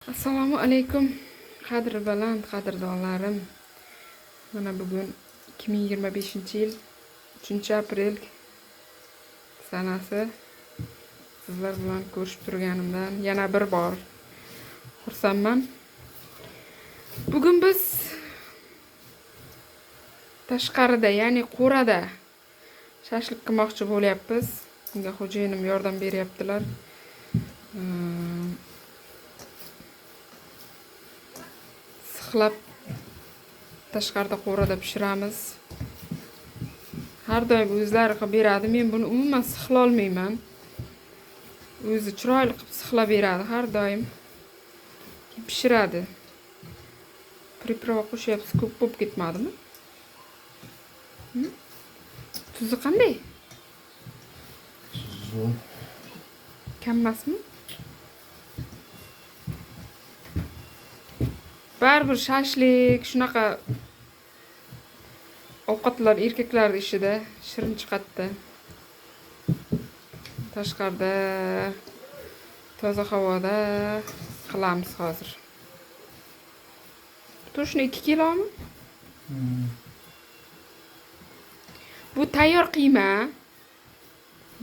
Assalomu alaykum. Qadri baland qadrdonlarim. Mana bugun 2025-yil 3-aprel sanasi. Sizlar bilan ko'rishib turganimdan yana bir bor xursandman. Bugun biz tashqarida, ya'ni qo'rada shashlik qilmoqchi bo'lyapmiz. Bunga xo'jayinim yordam beryaptilar. Sixlab tashqarida qo'rada pishiramiz. Har doim o'zlari qilib beradi. Men buni umuman sixla olmayman. O'zi chiroyli qilib sixlab beradi har doim. Pishiradi. Priprava qo'shyapsiz, ko'p bo'lib ketmadimi? Tuzi qanday? Zo'r. Kam emasmi? Baribir shashlik shunaqa ovqatlar erkaklar ishida shirin chiqadi. Tashqarida toza havoda qilamiz hozir. To'shni 2 kilomi? Bu tayyor qiyma.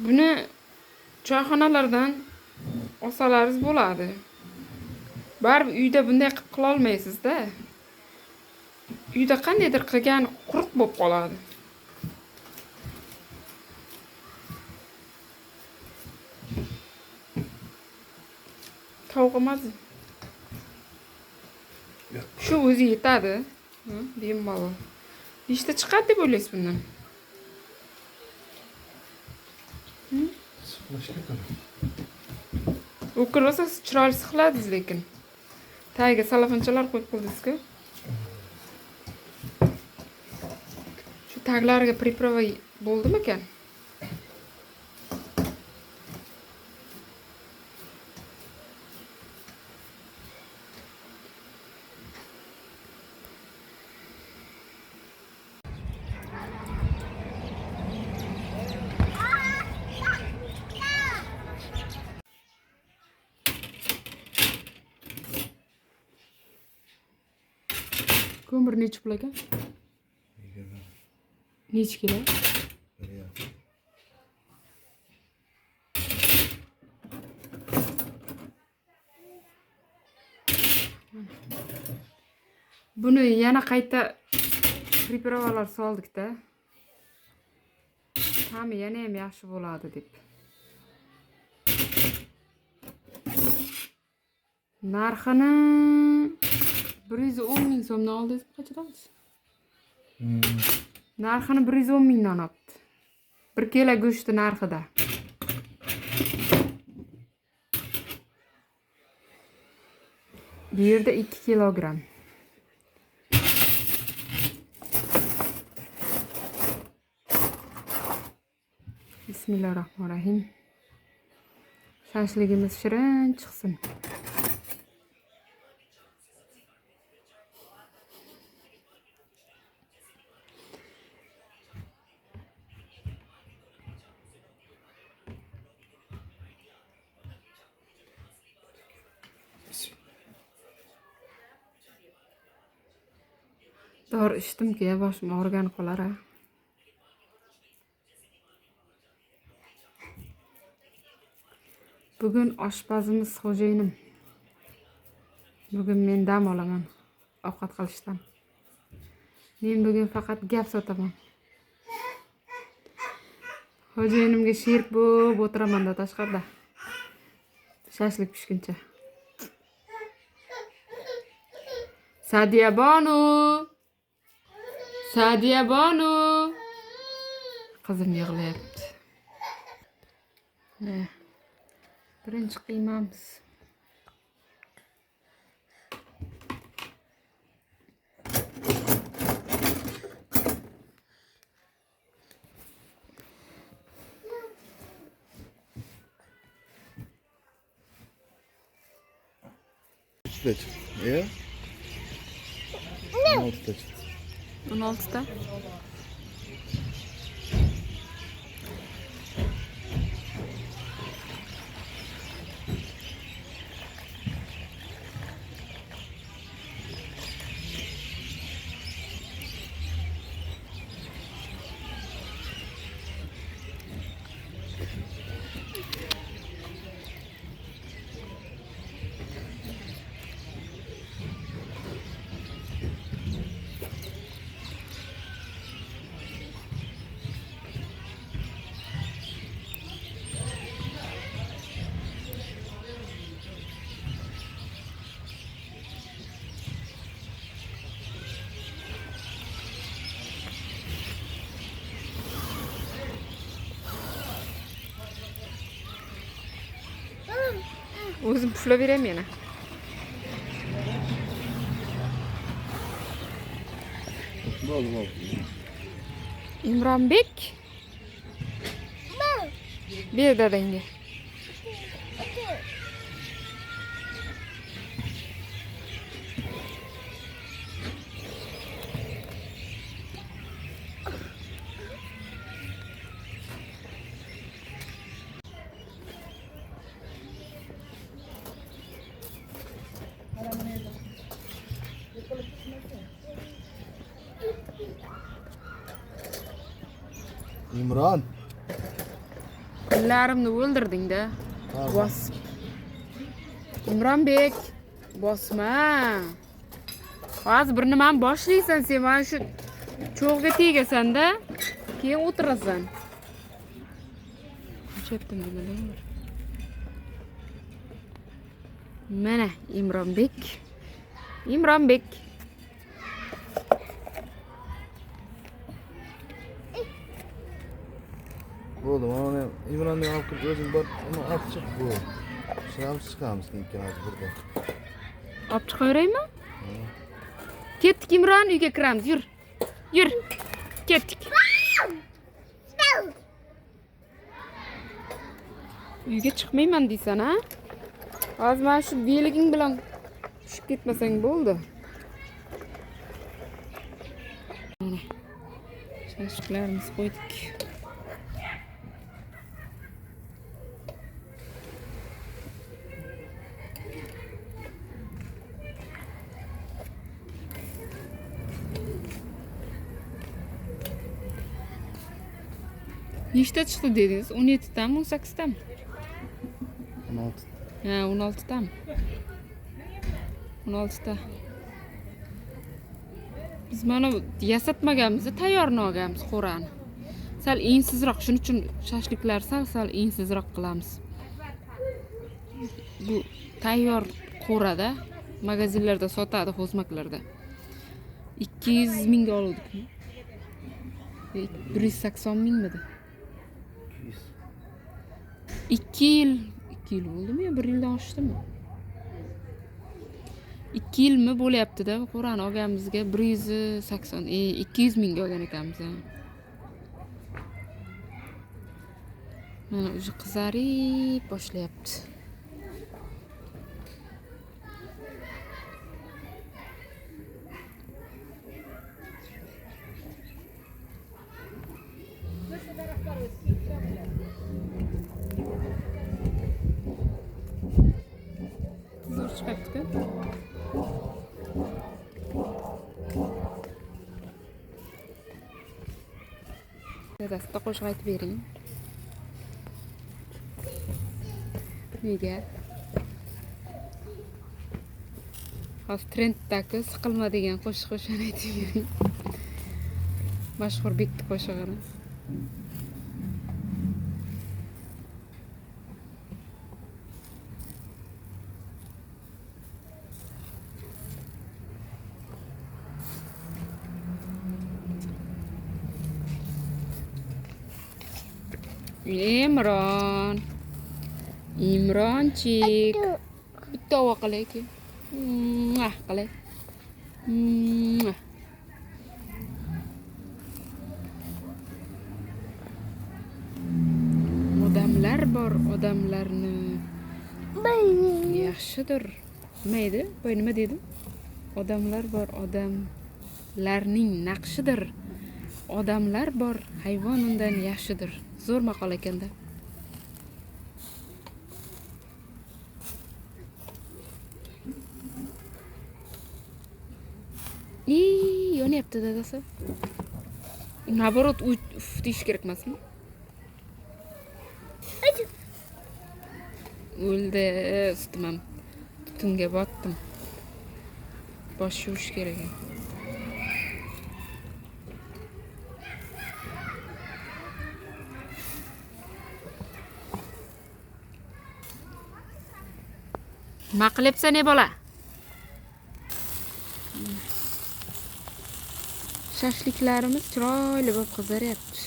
Buni choyxonalardan olsalaringiz bo'ladi. Baribir uyda bunday qilib qila olmaysiz-da. Uyda qandaydir qilgan quruq bo'lib qoladi. Tovuq emas. Shu o'zi yetadi. Bemalol. Nechta chiqadi deb o'ylaysiz bundan? Sixlashga qara. O'kir bo'lsa chiroyli sixladingiz lekin. Tagiga salafanchalar qo'yib qo'ydingiz-ku. Shu taglariga priprava bo'ldimi ekan? Ko'mir necha pul ekan? 20. Necha kilo? 1.5. Buni yana qayta pripravalar soldik-da. Ta'mi yana ham yaxshi bo'ladi deb. Narxini 110 ming so'mdan oldingiz qanchadan oldingiz? Narxini 110 mingdan olibdi. 1 kilo go'shti narxida. Bu yerda 2 kilogramm. Bismillahirrohmanirrohim. Shashligimiz shirin chiqsin. Dori ichdimki, boshim og'rigan qolar. Bugun oshpazimiz xo'jayinim. Bugun men dam olaman ovqat qilishdan. Men bugun faqat gap sotaman. Xo'jayinimga sherik bo'lib o'tiraman-da tashqarida. Shashlik pishguncha. Sadiya Bonu. Sadiya Bonu. Qizim yig'layapti. Birinchi qiymamiz. Kaçta? Ya? 16'da çıktı. 16'da. O'zim puflab beraman yana. Bo'ldi. Imronbek. Ber dadangga. İmron. Pullarimni o'ldirding-da. Tamam. Bosib. Imronbek, bosma. Hozir bir nimani boshlaysan sen, mana shu cho'g'ga tegasan-da, keyin o'tirasan. Chepdim nimadan? Mana Imronbek. Imronbek. Bo'ldi. Mana İmronning olib kirib o'zing bor, uni olib chiq bu. Chiqamiz ikkalamiz birga. Olib chiqaveraymi? Ketdik Imron, uyga kiramiz. Yur. Yur. Ketdik. Uyga chiqmayman deysan, ha? Hozir mana shu beliging bilan tushib ketmasang bo'ldi. Mana. Shashliklarimizni qo'ydik. Nechta chiqdi dedingiz? 17 tami, 18 tami? 16. Ha, 16 tami? 16 ta. Biz mana yasatmaganmiz, tayyorni olganmiz qo'rani. Sal ensizroq, shuning uchun shashliklar sal ensizroq qilamiz. Bu tayyor qo'rada magazinlarda sotadi, xozmaklarda. 200 mingga oldik. 180 mingmidi? 2 yil bo'ldimi yo 1 yildan oshdimi? 2 yilmi bo'lyapti-da, qo'rani olganimizga 180, 200 mingga olgan ekanmiz. Mana o'zi qizarib boshlayapti. Zo'r chiqibdi-ku. Dadasida qo'shiq aytib bering. Nega? Hozir trenddagi siqilma degan qo'shiqni aytib bering. Mashhur Bekni qo'shig'ini. Imronchik. Bitta ova qilayki. Qilay. Odamlar bor, odamlarni yaxshidir. Nima edi? Voy, nima dedim? Odamlar bor, odamlarning naqshidir. Odamlar bor, hayvon undan yaxshidir. Zo'r maqol ekanda. Yonyapti dadasi. Naborot deyish kerak emasmi? O'ldi, ustimam. Tutunga botdim. Bosh yuvish kerak. Nima qilyapsan, ne bola? Shashliklarimiz chiroyli bo'lib qizaryapti.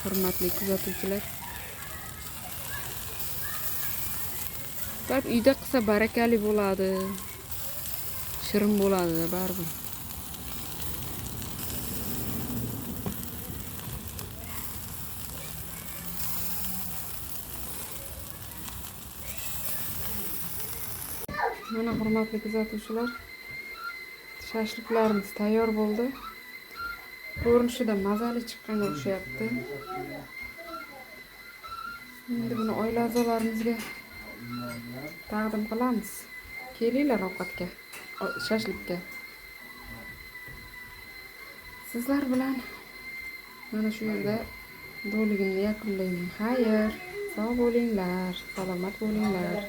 Hurmatli kuzatuvchilar. Baribir uyda qilsa barakali bo'ladi. Shirin bo'ladi baribir. Mana hurmatli kuzatuvchilar, shashliklarimiz tayyor bo'ldi. Ko'rinishida mazali chiqqanga o'xshayapti. Endi buni oila a'zolarimizga taqdim qilamiz. Kelinglar ovqatga, shashlikka. Sizlar bilan mana shu yerda do'ligimni yakunlayman. Xayr, sog' bo'linglar, salomat bo'linglar.